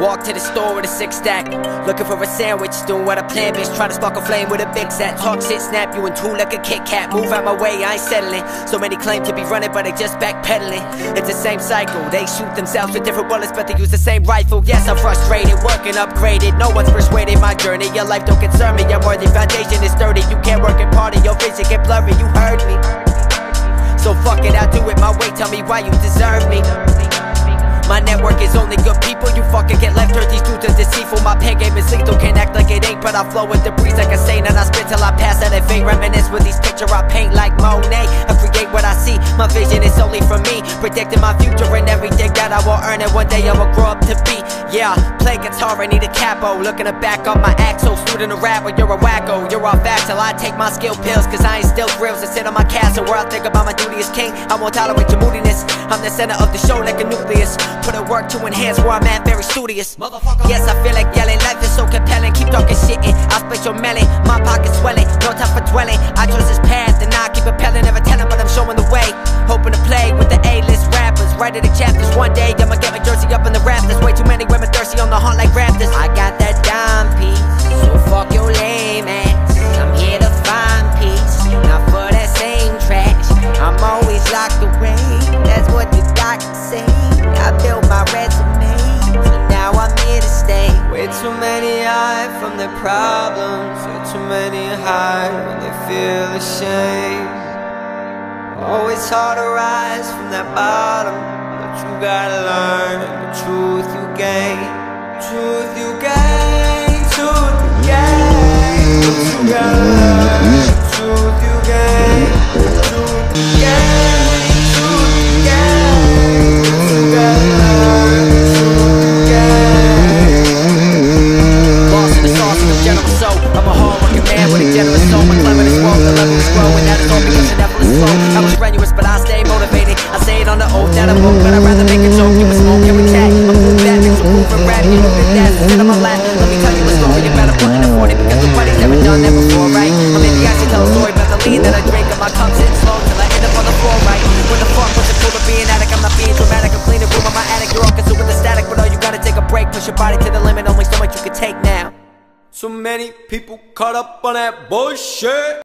Walk to the store with a 6-stack, looking for a sandwich, doing what I plan, bitch. Trying to spark a flame with a big set. Talk shit, snap you in two like a Kit Kat. Move out my way, I ain't settling. So many claim to be running, but they just backpedaling. It's the same cycle, they shoot themselves with different bullets, but they use the same rifle. Yes, I'm frustrated, working upgraded. No one's persuaded my journey. Your life don't concern me, your worthy foundation is sturdy. You can't work it party, your vision get blurry, you heard me. So fuck it, I'll do it my way, tell me why you deserve me. My network is only good people, you fucking get left hurt. These dudes are deceitful, my pen game is lethal. Can't act like it ain't, but I flow with the breeze like a saint. And I spit till I pass out of fate. Reminisce with these pictures I paint like Monet. I create what I see, my vision is only for me. Predicting my future and everything that I will earn, and one day I will grow up to be. Yeah, play guitar, I need a capo. Looking to back up my axle, student a rap, but you're a wacko. You're off axle, I take my skill pills, cause I ain't still thrills. I sit on my castle where I think about my duty as king. I won't tolerate your moodiness, I'm the center of the show like a nucleus. Put in work to enhance where I'm at, very studious. Yes, I feel like yelling, life is so compelling. Keep talking shit and I'll split your melon. My pocket's swelling, no time for dwelling. I chose this path and I keep appelling. Never telling, but I'm showing the way. Hoping to play with the A-list rappers. Writing the chapters, one day I'ma get my jersey up in the rafters. Way too many women thirsty on the hunt like raptors. I got that dime piece, so fuck your lame ass. I'm here to find peace, not for that same trash. I'm always locked away, that's what the doctors say. I built my resume, so now I'm here to stay. Way too many hide from their problems, way too many hide when they feel ashamed. Always hard to rise from that bottom, but you gotta learn the truth you gain. Truth you gain, truth you gain. But you gotta learn the truth you gain. Truth you gain, truth you gain. But you gotta learn the truth you gain. Lost in the sauce of the general soul. I'm a hard-working man with a generous soul. My cleverness grows, the level is growing. That is all because the devil is slow. I was strenuous, but I stay motivated. I say it on the oath that I won't, but I'd rather make a joke. You a smoke, can we chat? I'm cool that, make some proof and rap. You look at that, sit on my lap. Let me tell you a story, you better put in the 40 because nobody's ever done that before, right? I mean, the actually tell a story about the lean that I drink and my cup sitting slow till I end up on the floor, right? When the fuck was it cool to be an addict? I'm not being dramatic, I'm cleaning room on my attic. You're all consumed with the static, but all you gotta take a break. Push your body to the limit, only so much you can take now. So many people caught up on that bullshit.